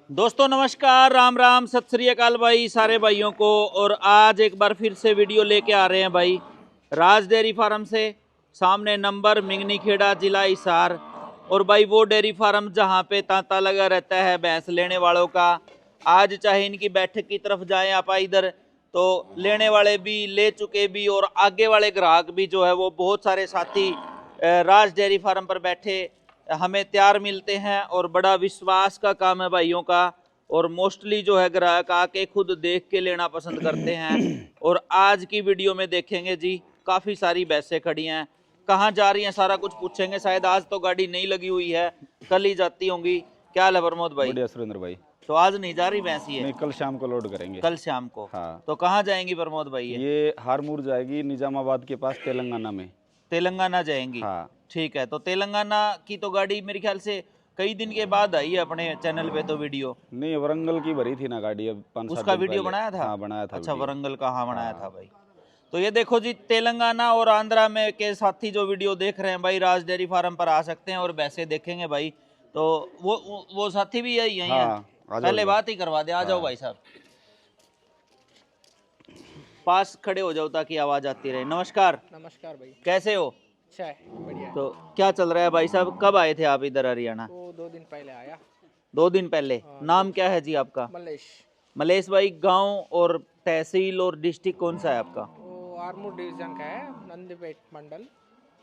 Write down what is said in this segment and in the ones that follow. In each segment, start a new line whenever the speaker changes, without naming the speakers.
दोस्तों नमस्कार, राम राम, सत श्री अकाल भाई सारे भाइयों को। और आज एक बार फिर से वीडियो लेके आ रहे हैं भाई राज डेयरी फार्म से। सामने नंबर मिंगनी खेड़ा, जिला हिसार। और भाई वो डेयरी फार्म जहां पे तांता लगा रहता है भैंस लेने वालों का। आज चाहे इनकी बैठक की तरफ जाएं आप इधर, तो लेने वाले भी, ले चुके भी और आगे वाले ग्राहक भी जो है वो बहुत सारे साथी राज डेयरी फार्म पर बैठे हमें तैयार मिलते हैं। और बड़ा विश्वास का काम है भाइयों का। और मोस्टली जो है ग्राहक आके खुद देख के लेना पसंद करते हैं। और आज की वीडियो में देखेंगे जी, काफ़ी सारी भैंसें खड़ी हैं, कहाँ जा रही हैं सारा कुछ पूछेंगे। शायद आज तो गाड़ी नहीं लगी हुई है, कल ही जाती होंगी। क्या हाल है प्रमोद भाई?
बढ़िया सुरेंद्र भाई।
तो आज नहीं जा रही भैंस ये?
नहीं, कल शाम को लोड करेंगे।
कल शाम को?
हाँ।
तो कहाँ जाएंगी प्रमोद भाई
ये हारमूर जाएगी, निजामाबाद के पास, तेलंगाना में।
तेलंगाना जाएंगी?
हाँ।
ठीक है। तो तेलंगाना की तो गाड़ी मेरे ख्याल से कई दिन के बाद आई है अपने चैनल पे तो वीडियो।
नहीं, वरंगल की भरी थी ना गाड़ी, अब 5-7
उसका
दिन
वीडियो
पहले।
बनाया था?
हाँ, बनाया था।
अच्छा, वरंगल का हाँ बनाया था भाई। तो ये देखो जी, तेलंगाना और आंध्रा में के साथी जो वीडियो देख रहे हैं भाई, राज डेयरी फार्म पर आ सकते हैं और वैसे देखेंगे भाई। तो वो साथी भी यही है।
हाँ,
पहले बात ही करवा दे। आ जाओ भाई साहब, पास खड़े हो जाओ ताकि आवाज आती रहे। नमस्कार।
नमस्कार भाई।
कैसे हो?
अच्छा है, बढ़िया है।
तो क्या चल रहा है भाई साहब? कब आए थे आप इधर हरियाणा?
तो 2 दिन पहले आया।
2 दिन पहले? नाम क्या है जी आपका?
मलेश।
मलेश भाई। गांव और तहसील और डिस्ट्रिक्ट कौन सा है आपका?
वो आरमूर डिवीजन का है, नंदीपेट मंडल,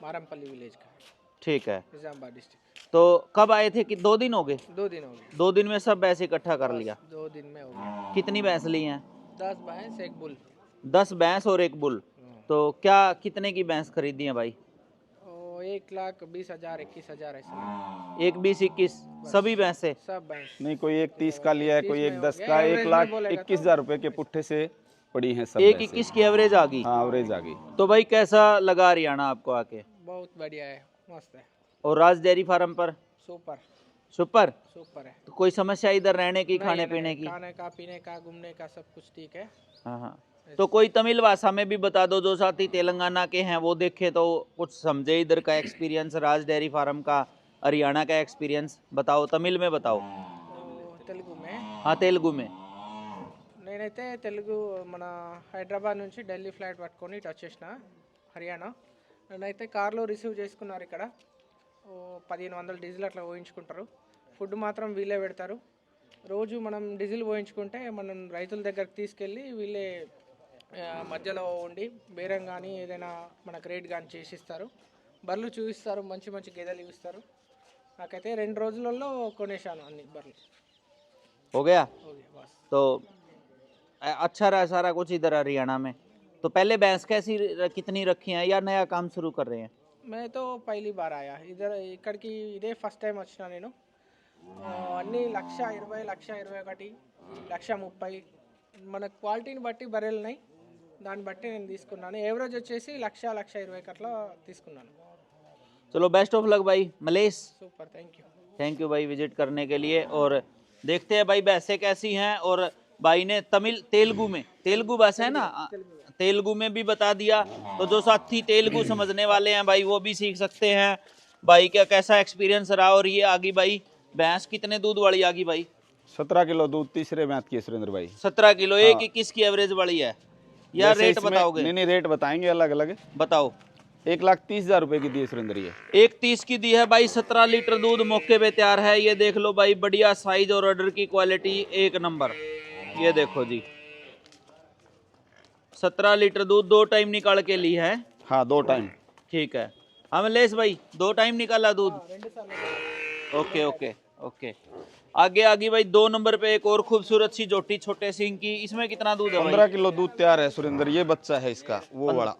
मारमपल्ली विलेज का है।
ठीक है।
निजामाबाद डिस्ट्रिक्ट।
तो कब आए थे? कि 2 दिन हो गए?
2 दिन हो गए।
2 दिन में सब भैंस इकट्ठा कर लिया?
2 दिन में हो गया।
कितनी भैंस ली हैं?
10 भैंस, एक बुल।
10 भैंस और एक बुल। तो क्या कितने की भैंस खरीदी है भाई?
1,20,000 21,000 ऐसा।
1 20 21 सभी भैंसे?
सब भैंस।
नहीं, कोई 1,30 का लिया है,
30
कोई
में
1,10
हो
का।
गया। एवरेज में बोलेगा
1,21,000 रुपए के पुट्ठे से पड़ी हैं सब।
1
भैंसें।
21 की एवरेज आ गई?
हाँ, एवरेज आ गई।
तो भाई कैसा लगा हरियाणा आपको आके?
बहुत बढ़िया है, मस्त है।
और राज डेयरी फार्म पर?
Super
super.
सुपर है।
तो कोई समस्या इधर रहने की, खाने
नहीं,
पीने की?
खाने का, पीने का, घूमने का सब कुछ ठीक है।
हाँ हाँ। तो कोई तमिल भाषा में भी बता दो, जो साथी तेलंगाना के हैं वो देखे तो कुछ समझे इधर का एक्सपीरियंस, राज डेयरी फार्म का, हरियाणा का एक्सपीरियंस बताओ, तमिल में बताओ।
तो तेलुगु में?
हाँ, तेलुगु में।
నేనైతే తెలుగు మన హైదరాబాద్ నుంచి ఢిల్లీ ఫ్లైట్ పట్టుకొని ఇటు వచ్చేసిన హర్యానా. నన్నైతే కార్లో రిసీవ్ చేసుకున్నారు. ఇక్కడ 1,500 డీజిల్ అట్లా పోయించుకుంటారు. ఫుడ్ మాత్రం వీళ్ళే పెడతారు. రోజు మనం డీజిల్ పోయించుకుంటే మనం రైతుల దగ్గరికి తీసుకెళ్ళి వీళ్ళే మధ్యలో ఉండి బేరం కానీ ఏదైనా మనకు రేట్ కానీ చేసిస్తారు. బర్రెలు చూపిస్తారు, మంచి మంచి గేదెలు చూపిస్తారు. నాకైతే 2 రోజులలో కొనేశాను అన్ని బర్రెలు.
हो गया?
Okay bus.
तो अच्छा रहा सारा कुछ इधर हरियाणा में? तो पहले भैंस कैसी कितनी रखी हैं या नया काम शुरू कर रहे हैं?
मैं तो पहली बार आया इधर, ఇక్కడికి ఇదే ఫస్ట్ టైం వచ్చిన నేను. అన్నీ 1,20,000, 1,21, 1,30,000. మన క్వాలిటీని బట్టి బర్రెలు ఉన్నాయి, దాన్ని బట్టి నేను తీసుకున్నాను. ఏవరేజ్ వచ్చేసి 1,00,000, 1,20,000 అట్లా తీసుకున్నాను.
चलो बेस्ट ऑफ लक भाई Mallesh.
Super, thank you.
Thank you भाई विजिट करने के लिए। और देखते हैं भाई भैंसें कैसी हैं। और भाई ने तेलुगु में, तेलुगु भाषा है ना, तेलुगु में भी बता दिया। तो जो साथी तेलुगु समझने वाले हैं भाई वो भी सीख सकते हैं भाई क्या कैसा एक्सपीरियंस रहा। और ये आगी भाई भैंस कितने दूध वाली आगी भाई?
17 किलो दूध तीसरे ब्यात की है सुरेंद्र भाई।
17 किलो। 1 21 की एवरेज वाली है या
जैसे
रेट
इसमें-
बताओगे?
नहीं, रेट बताएंगे अलग अलग।
बताओ।
1,30,000 रुपए की दी है सुरेंद्र ये।
1 30 की दी है भाई। 17 लीटर दूध मौके पे तैयार है। ये देख लो भाई, बढ़िया साइज और ऑर्डर की क्वालिटी एक नंबर। ये देखो जी, 17 लीटर दूध 2 टाइम निकाल के ली है।
हाँ, 2 टाइम।
ठीक है। हाँ मलेश भाई, 2 टाइम निकाला दूध?
2 साल
ओके ओके ओके। आगे आगे भाई 2 नंबर पे एक और खूबसूरत सी जोटी छोटे सिंह की। इसमें कितना दूध है
15
भाई?
किलो दूध तैयार है सुरेंद्र। ये बच्चा है इसका, वो वाला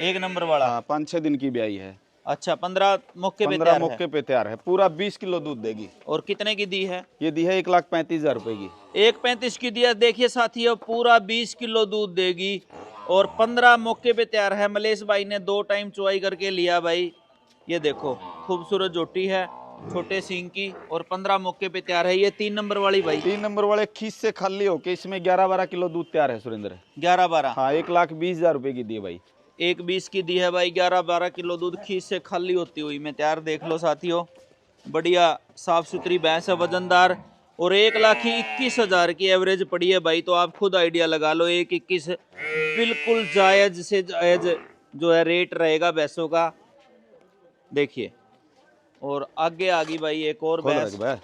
1 नंबर वाला?
हाँ, 5-6 दिन की ब्याई है।
अच्छा, 15 मौके पे
15
तैयार
मौके
है।
पे तैयार है। पूरा 20 किलो दूध देगी।
और कितने की दी है?
ये दी है 1,35,000 रुपए की।
1 35 की दिया। देखिए साथियों, पूरा 20 किलो दूध देगी और 15 मौके पे तैयार है। मलेश भाई ने 2 टाइम चुवाई करके लिया भाई। ये देखो, खूबसूरत जोटी है छोटे सिंह की और 15 मौके पे तैयार है। ये 3 नंबर वाली भाई?
3 नंबर वाले खीस से खाली होके इसमें 11-12 किलो दूध तैयार है सुरेंद्र।
11-12?
हाँ, 1,20,000 रुपए की दी है भाई।
1 20 की दी है भाई। 11-12 किलो दूध खीस से खाली होती हुई में तैयार। देख लो साथियों, बढ़िया साफ सुथरी भैंस है, वजनदार। और 1,21,000 की एवरेज पड़ी है भाई। तो आप खुद आइडिया लगा लो, 1,21 बिल्कुल जायज से जायज जो है रेट रहेगा भैंसों का। देखिए, और आगे आ गई भाई एक और
खोल
भैंस।
रख भाई।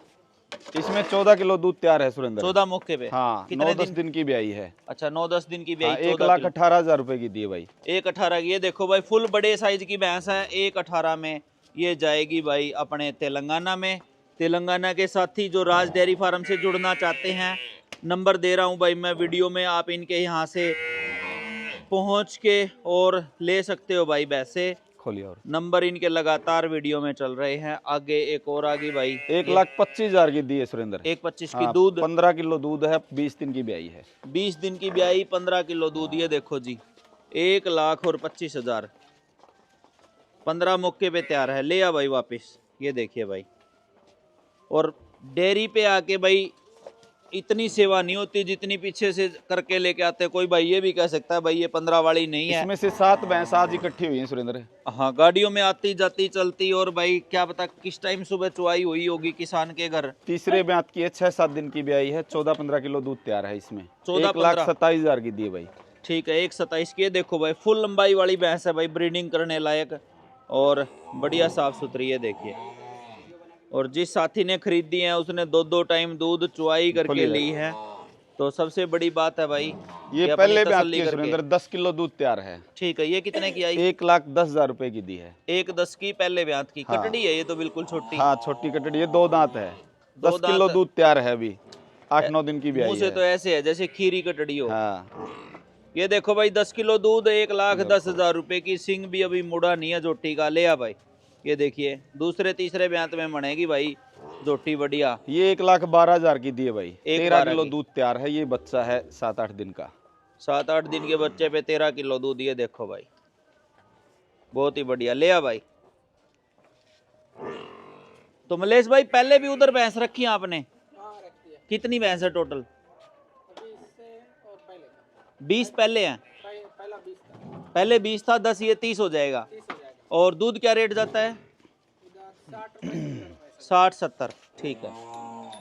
इसमें 14 किलो दूध तैयार है सुरेंद्र।
14 मौके पे।
हाँ,
कितने
9-10 दिन की ब्याई है।
अच्छा, 9-10 दिन की
हाँ,
ब्याई।
1,18,000 रुपए की दी है भाई।
1,18 की। ये देखो भाई, फुल बड़े साइज की भैंस है। 1,18 में ये जाएगी भाई अपने तेलंगाना में। तेलंगाना के साथी जो राज डेयरी फार्म से जुड़ना चाहते हैं, नंबर दे रहा हूँ भाई मैं वीडियो में, आप इनके यहाँ से पहुँच के और ले सकते हो भाई भैंसे।
खोलिए और
नंबर इनके लगातार वीडियो में चल रहे हैं। आगे एक और आ गई भाई,
1,25,000 की दी है सुरेंद्र।
1,25 की
हाँ,
दूध।
15 किलो दूध है, 20 दिन की ब्याई है।
20 दिन की ब्याई, 15 किलो दूध। ये देखो जी, 1,25,000, 15 मौके पे तैयार है। ले आ भाई वापस। ये देखिए भाई, और डेयरी पे आके भाई इतनी सेवा नहीं होती जितनी पीछे से करके लेके आते। कोई भाई ये भी कह सकता है भाई ये 15 वाली नहीं है।
इसमें से 7 भैंस आज इकट्ठी हुई हैं सुरेंद्र।
हाँ, गाड़ियों में आती जाती चलती, और भाई क्या पता किस टाइम सुबह चुआई हुई होगी किसान के घर।
तीसरे ब्यात की है, 6-7 दिन की ब्याई है, 14-15 किलो दूध तैयार है इसमें।
14-15
1,27,000 की दी है भाई।
ठीक है, 1,27 की। ये देखो भाई, फुल लंबाई वाली भैंस है भाई, ब्रीडिंग करने लायक और बढ़िया साफ सुथरी है। देखिए, और जिस साथी ने खरीदी है उसने 2-2 टाइम दूध चुआई करके ली है। तो सबसे बड़ी बात है भाई,
ये
अपनी
पहले ब्यात
तसल्ली
की है
करके।
सुरेंद्र, 10 किलो दूध तैयार है।
ठीक है, ये कितने की आई?
1,10,000 रुपए की दी है।
1,10 की पहले ब्यात की।
हाँ।
कटड़ी है ये तो बिल्कुल छोटी।
हाँ, छोटी कटड़ी है, 2 दांत है, 10
दांत।
किलो दूध तैयार है अभी, 8-9 दिन की ब्याई
मुंह से
है।
तो ऐसे है जैसे खीरी कटड़ी हो।
हाँ,
ये देखो भाई, 10 किलो दूध, 1,10,000 रुपए की। सिंग भी अभी मुड़ा नहीं है जोटी का। ले आ भाई। ये देखिए, दूसरे तीसरे ब्यात में मनेगी भाई जोटी बढ़िया।
ये 1,12,000 की दी है भाई। 13
12
किलो
की।
दूध तैयार है। ये बच्चा है 7-8 दिन का।
7-8 दिन के बच्चे पे 13 किलो दूध। ये देखो भाई, बहुत ही बढ़िया। ले आ भाई। तो मलेश भाई, पहले भी उधर भैंस रखी है आपने?
हाँ, रखती है।
कितनी भैंस है टोटल?
अभी इससे और पहले का
20 पहले हैं।
पहला 20 था,
पहले 20 था, 10 ये 30 हो जाएगा।
30 हो जाएगा।
और दूध क्या रेट जाता है? 60-70। ठीक है।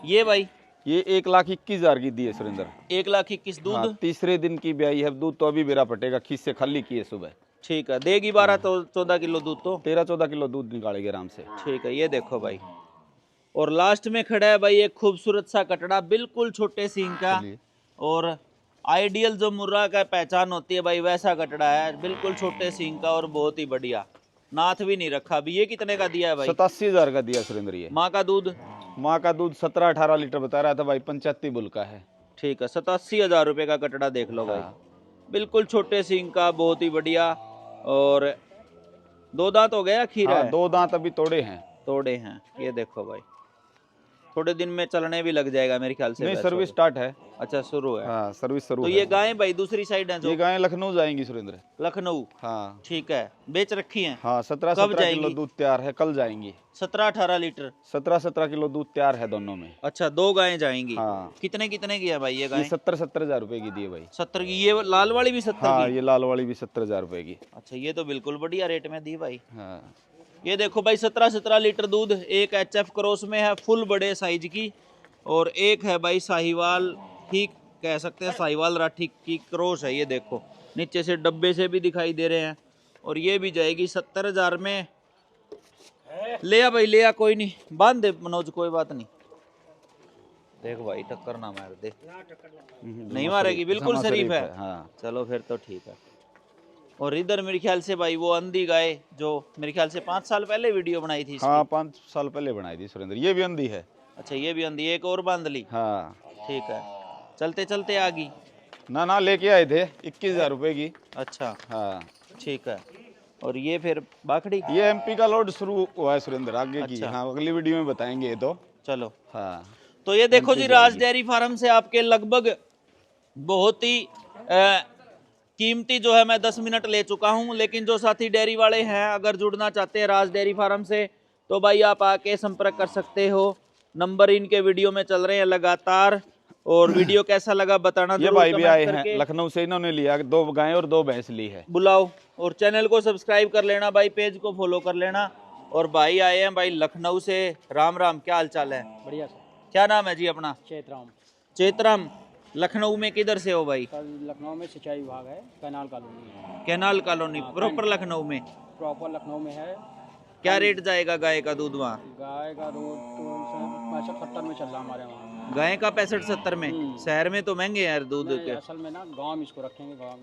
ये भाई,
ये 1,21,000 की दी है सुरेंद्र।
1,21,000 दूध।
हाँ, तीसरे दिन की ब्याई है। दूध तो अभी बेरा पटेगा, खीस से खाली की है सुबह।
ठीक है, देगी 12-14 किलो दूध तो।
13-14 किलो दूध निकालेगी आराम से।
ठीक है, ये देखो भाई, और लास्ट में खड़ा है भाई एक खूबसूरत सा कटड़ा, बिल्कुल छोटे सींग का, और आइडियल जो मुर्रा का पहचान होती है भाई वैसा कटड़ा है, बिल्कुल छोटे सींग का और बहुत ही बढ़िया। नाथ भी नहीं रखा अभी। ये कितने का दिया है भाई?
87,000 का दिया सुरेंद्र। ये
माँ का दूध?
माँ का दूध 17-18 लीटर बता रहा था भाई, 85 बुल का है।
ठीक है, 87,000 रुपए का कटड़ा। देख लो भाई, बिल्कुल छोटे सींग का, बहुत ही बढ़िया। और 2 दांत हो गया, खीरा
हाँ,
है?
2 दांत अभी तोड़े हैं।
तोड़े हैं। ये देखो भाई, थोड़े दिन में चलने भी लग जाएगा मेरे ख्याल से।
नहीं, सर्विस स्टार्ट है।
अच्छा, शुरू है।
हाँ, सर्विस शुरू
तो
है।
ये गायें भाई दूसरी साइड है जो?
ये गायें लखनऊ जाएंगी सुरेंद्र।
लखनऊ।
हाँ।
ठीक है, बेच रखी हैं?
हाँ, 17-17 किलो दूध तैयार है, कल जाएंगी।
17-18 लीटर।
17-17 किलो दूध तैयार है दोनों में।
अच्छा, 2 गायें जाएंगी।
हाँ।
कितने कितने की है भाई ये
ये
गाय?
70-70,000 रुपए की दी है भाई।
70 की। ये लाल वाली भी 70
हाँ,
की?
ये लाल वाली भी 70,000 रुपए की।
अच्छा, ये तो बिल्कुल बढ़िया रेट में दी भाई।
हाँ,
ये देखो भाई, 17-17 लीटर दूध। एक HF क्रॉस में है, फुल बड़े साइज की, और एक है भाई साहिवाल ही कह सकते हैं, साहिवाल राठी की क्रॉस है। ये देखो, नीचे से डब्बे से भी दिखाई दे रहे हैं। और ये भी जाएगी 70,000 में। ले आ भाई, ले आ, कोई नहीं, बांध दे मनोज, कोई बात नहीं। देख भाई, टक्कर ना मार दे। नहीं मारेगी, बिल्कुल शरीफ है।
हाँ।
चलो फिर तो ठीक है। और इधर मेरे ख्याल से भाई वो अंधी गाय जो मेरे ख्याल से 5 साल पहले वीडियो बनाई थी इसकी।
हाँ, 5 साल पहले बनाई थी सुरेंद्र। ये भी अंधी है।
अच्छा, ये भी अंधी, एक और बांध ली।
हाँ।
ठीक है, चलते चलते आ गई।
ना लेके आए थे 21,000 रुपए की।
अच्छा,
हाँ।
ठीक है। और ये फिर बाखड़ी?
ये MP का लोड शुरू हुआ है सुरेंद्र, आगे की।
अच्छा।
हाँ, अगली वीडियो में बताएंगे ये तो।
चलो।
हाँ।
तो ये देखो जी, राज डेयरी फार्म से आपके लगभग बहुत ही कीमती जो है मैं 10 मिनट ले चुका हूं। लेकिन जो साथी डेयरी वाले हैं, अगर जुड़ना चाहते हैं राज डेयरी फार्म से, तो भाई आप आके संपर्क कर सकते हो। नंबर इनके वीडियो में चल रहे हैं लगातार। और वीडियो कैसा लगा बताना
ये
जरूर
भाई भी
कमेंट
आए
करके।
हैं लखनऊ से, इन्होंने लिया 2 गायें और 2 भैंस ली है।
बुलाओ, और चैनल को सब्सक्राइब कर लेना भाई, पेज को फॉलो कर लेना। और भाई आए हैं भाई लखनऊ से। राम राम, क्या हाल चाल है?
बढ़िया सर।
क्या नाम है जी अपना?
चैतराम।
चेतराम। लखनऊ में किधर से हो भाई?
सर लखनऊ में सिंचाई विभाग है, canal colony.
Canal colony proper Lucknow में?
प्रॉपर लखनऊ में है।
क्या रेट जाएगा गाय का दूध वहाँ?
गाय का दूध तो 65-70 में चल रहा हमारे वहाँ।
गाय का 65-70 में? शहर में तो महंगे हैं यार दूध
नहीं,
के।
असल में ना गांव में इसको रखेंगे, गांव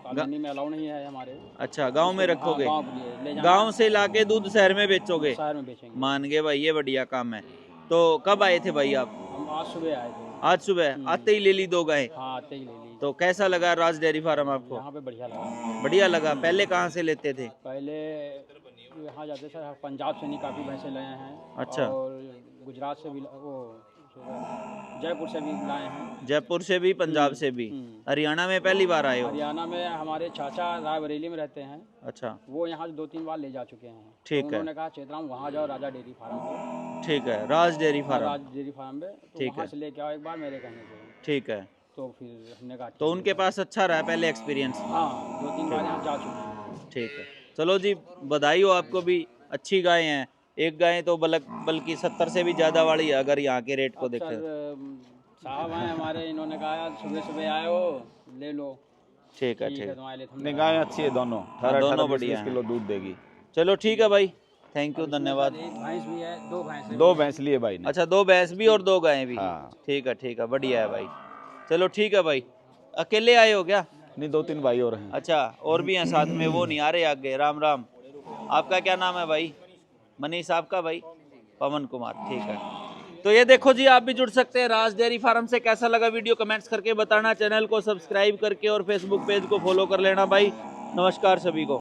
कॉलोनी में अलाउ नहीं है हमारे।
अच्छा, गांव में रखोगे?
गांव के लिए ले जाना,
गांव से लाके दूध शहर में बेचोगे?
शहर में बेचेंगे।
मान गए भाई, ये बढ़िया काम है। तो कब आए थे भाई आप?
हम आज सुबह आए थे।
आज सुबह आते ही ले ली 2 गाय?
हाँ, आते ही ले ली।
तो कैसा लगा राज डेयरी फार्म आपको?
यहाँ पे बढ़िया लगा।
बढ़िया लगा। पहले कहाँ से लेते थे?
पहले यहाँ जाते सर, पंजाब से नहीं काफ़ी भैंसे लाए हैं।
अच्छा।
और गुजरात से भी, वो जयपुर से भी लाए हैं।
जयपुर से भी, पंजाब से भी। हरियाणा में पहली बार आए हो?
हरियाणा में हमारे चाचा रायबरेली में रहते हैं।
अच्छा,
वो यहाँ से 2-3 बार ले जा चुके हैं।
ठीक है।
उन्होंने कहा चेतराम वहाँ जाओ, राजा डेयरी फार्म पे।
ठीक है, राज डेयरी फार्म।
राज डेयरी फार्म पे तो
ठीक
वहाँ
है।
से लेके आओ एक बार मेरे कहने से।
ठीक है,
तो फिर हमने कहा
तो उनके पास अच्छा रहा पहले एक्सपीरियंस?
हाँ, 2-3 बार यहाँ जा चुके हैं।
ठीक है, चलो जी, बधाई हो आपको भी। अच्छी गाय हैं। एक गाय तो बल्कि 70 से भी ज़्यादा वाली है अगर यहाँ के रेट को
अब
देखें।
सर साहब हैं हमारे, इन्होंने कहा सुबह सुबह आए हो, ले लो।
ठीक है,
ठीक
ठीक
है,
है।
तुम्हारे लिए
नहीं,
हमने
गाय अच्छी है दोनों,
दोनों
18-18
बढ़िया
20
हैं।
किलो दूध देगी।
चलो ठीक है भाई, थैंक यू, धन्यवाद।
एक भैंस भी है, 2 भैंस।
2 भैंस लिए भाई ने।
अच्छा, 2 भैंस भी और 2 गायें भी?
हाँ।
ठीक है, ठीक है, बढ़िया है भाई। चलो ठीक है भाई। अकेले आए हो क्या?
नहीं, 2-3 भाई और हैं।
अच्छा, और भी हैं साथ में, वो नहीं आ रहे आगे? राम राम। आपका क्या नाम है भाई? मनीष। आपका भाई? पवन कुमार। ठीक है, तो ये देखो जी, आप भी जुड़ सकते हैं राज डेयरी फार्म से। कैसा लगा वीडियो कमेंट्स करके बताना, चैनल को सब्सक्राइब करके और फेसबुक पेज को फॉलो कर लेना भाई। नमस्कार सभी को।